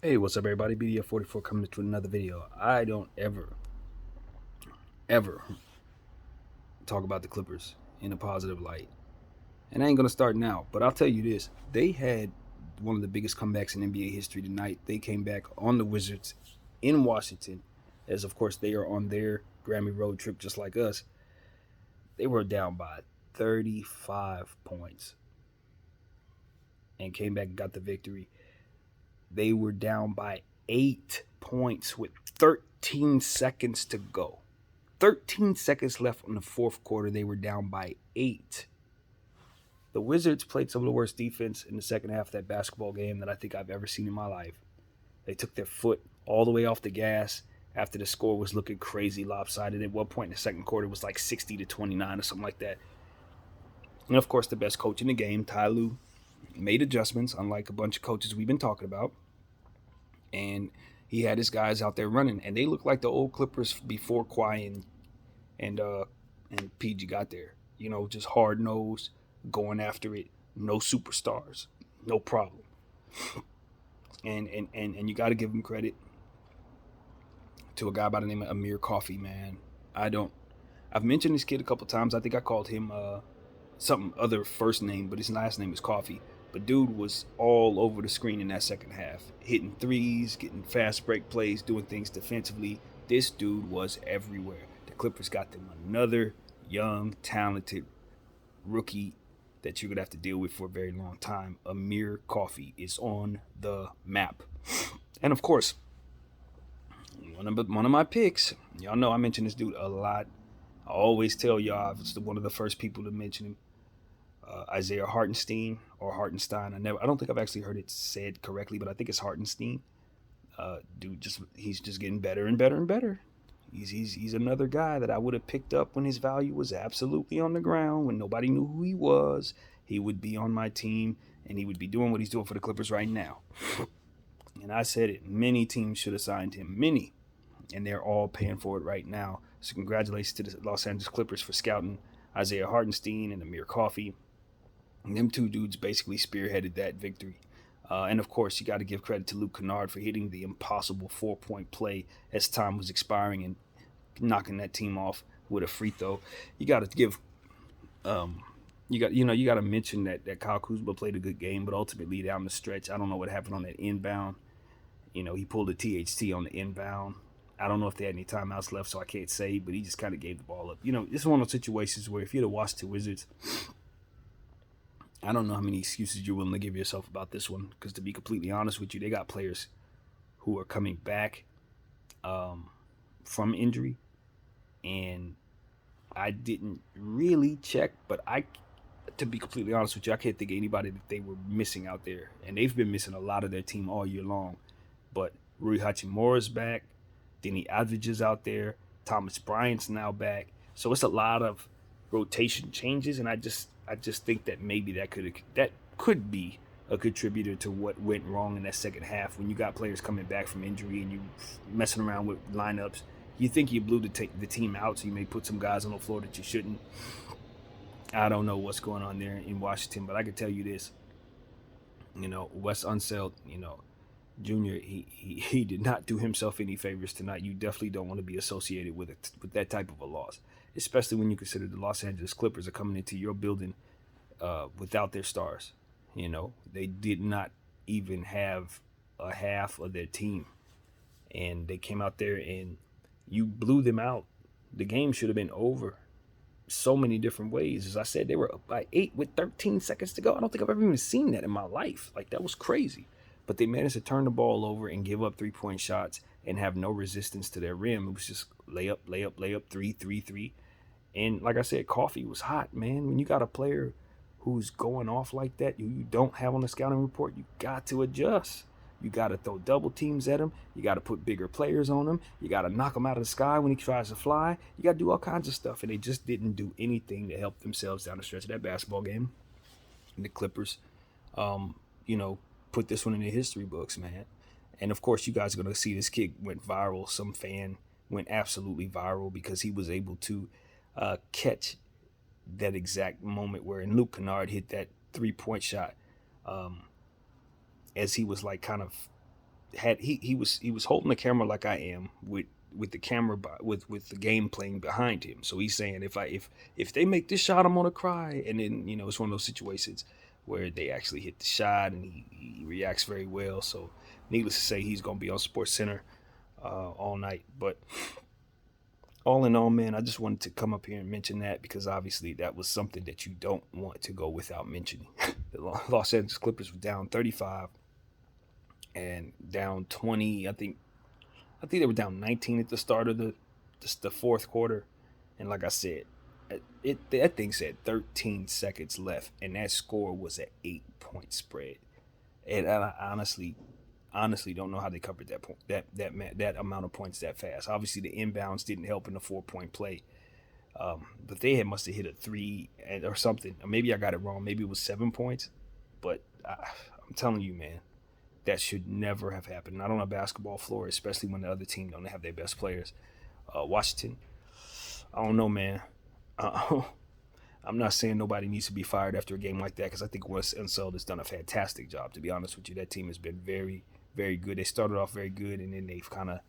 Hey, what's up, everybody? BDF44 coming to another video. I don't ever talk about the Clippers in a positive light. And I ain't going to start now, but I'll tell you this. They had one of the biggest comebacks in NBA history tonight. They came back on the Wizards in Washington, as of course they are on their Grammy road trip just like us. They were down by 35 points and came back and got the victory. They were down by 8 points with 13 seconds to go. 13 seconds left in the fourth quarter. They were down by 8. The Wizards played some of the worst defense in the second half of that basketball game that I think I've ever seen in my life. They took their foot all the way off the gas after the score was looking crazy lopsided. At one point in the second quarter, it was like 60-29 or something like that. And of course, the best coach in the game, Ty Lue, made adjustments, unlike a bunch of coaches we've been talking about. And he had his guys out there running, and they looked like the old Clippers before Kawhi and PG got there. You know, just hard nosed, going after it, no superstars, no problem. And you got to give him credit to a guy by the name of Amir Coffey, man. I've mentioned this kid a couple times. I think I called him something other first name, but his last name is Coffey. But dude was all over the screen in that second half, hitting threes, getting fast break plays, doing things defensively. This dude was everywhere. The Clippers got them another young, talented rookie that you're gonna have to deal with for a very long time. Amir Coffey is on the map, and of course, one of my picks. Y'all know I mention this dude a lot. I always tell y'all it's one of the first people to mention him. Isaiah Hartenstein or Hartenstein. I don't think I've actually heard it said correctly, but I think it's Hartenstein. Dude, he's just getting better and better and better. He's another guy that I would have picked up when his value was absolutely on the ground, when nobody knew who he was. He would be on my team, and he would be doing what he's doing for the Clippers right now. And I said it. Many teams should have signed him. Many. And they're all paying for it right now. So congratulations to the Los Angeles Clippers for scouting Isaiah Hartenstein and Amir Coffey. And them two dudes basically spearheaded that victory. And of course, you got to give credit to Luke Kennard for hitting the impossible 4-point play as time was expiring and knocking that team off with a free throw. You got to give, you got to mention that Kyle Kuzma played a good game, but ultimately down the stretch, I don't know what happened on that inbound. He pulled a THT on the inbound. I don't know if they had any timeouts left, so I can't say, but he just kind of gave the ball up. This is one of those situations where if you'd have watched the Wizards, I don't know how many excuses you're willing to give yourself about this one, because to be completely honest with you, they got players who are coming back from injury, and I didn't really check, but to be completely honest with you, I can't think of anybody that they were missing out there, and they've been missing a lot of their team all year long. But Rui Hachimura's back, Denny Avdija's out there, Thomas Bryant's now back, so it's a lot of rotation changes, and I just think that maybe that could be a contributor to what went wrong in that second half when you got players coming back from injury and you messing around with lineups. You think you blew the team out, so you may put some guys on the floor that you shouldn't. I don't know what's going on there in Washington, but I can tell you this. Wes Unseld, Junior, he did not do himself any favors tonight. You definitely don't want to be associated with that type of a loss, especially when you consider the Los Angeles Clippers are coming into your building without their stars. They did not even have a half of their team, and they came out there and you blew them out. The game should have been over so many different ways. As I said, they were up by 8 with 13 seconds to go. I don't think I've ever even seen that in my life. Like, that was crazy. But they managed to turn the ball over and give up 3-point shots and have no resistance to their rim. It was just layup, layup, layup, 3, 3, 3. And like I said, Coffey was hot, man. When you got a player who's going off like that, you don't have on the scouting report, you got to adjust. You got to throw double teams at him. You got to put bigger players on him. You got to knock him out of the sky when he tries to fly. You got to do all kinds of stuff. And they just didn't do anything to help themselves down the stretch of that basketball game. And the Clippers, put this one in the history books, man. And of course, you guys are going to see this kid went viral. Some fan went absolutely viral because he was able to catch that exact moment where Luke Kennard hit that 3-point shot as he was like kind of he was holding the camera like I am with the camera with the game playing behind him. So he's saying if they make this shot, I'm gonna cry. And then it's one of those situations where they actually hit the shot and he reacts very well. So needless to say, he's gonna be on Sports Center all night. But all in all, man, I just wanted to come up here and mention that because obviously that was something that you don't want to go without mentioning. The Los Angeles Clippers were down 35 and down 20. I think they were down 19 at the start of the fourth quarter, and like I said, that thing said 13 seconds left, and that score was an 8-point spread. And I honestly don't know how they covered that point that amount of points that fast. Obviously, the inbounds didn't help in the 4-point play, but they must have hit a three or something. Or maybe I got it wrong. Maybe it was 7 points, but I'm telling you, man, that should never have happened. Not on a basketball floor, especially when the other team don't have their best players. Washington, I don't know, man. Uh, I'm not saying nobody needs to be fired after a game like that because I think Wes Unseld has done a fantastic job. To be honest with you, that team has been very, very good. They started off very good, and then they've kind of,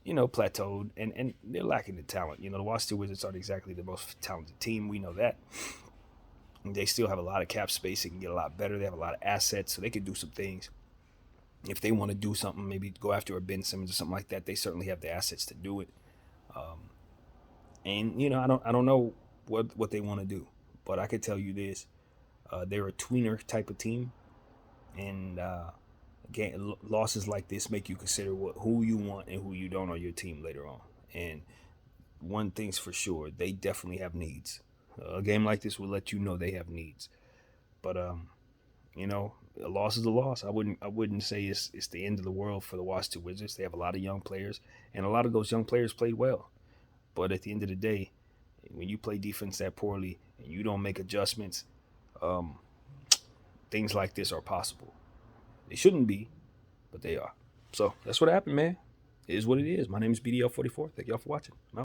plateaued, and they're lacking the talent. The Washington Wizards aren't exactly the most talented team. We know that. They still have a lot of cap space. They can get a lot better. They have a lot of assets, so they can do some things. If they want to do something, maybe go after a Ben Simmons or something like that, they certainly have the assets to do it. Um, and I don't know what they want to do, but I can tell you this: they're a tweener type of team, and again, losses like this make you consider who you want and who you don't on your team later on. And one thing's for sure, they definitely have needs. A game like this will let you know they have needs. But a loss is a loss. I wouldn't say it's the end of the world for the Washington Wizards. They have a lot of young players, and a lot of those young players played well. But at the end of the day, when you play defense that poorly and you don't make adjustments, um, things like this are possible. They shouldn't be, but they are. So that's what happened, man. It is what it is. My name is BDL44. Thank y'all for watching. I'm out.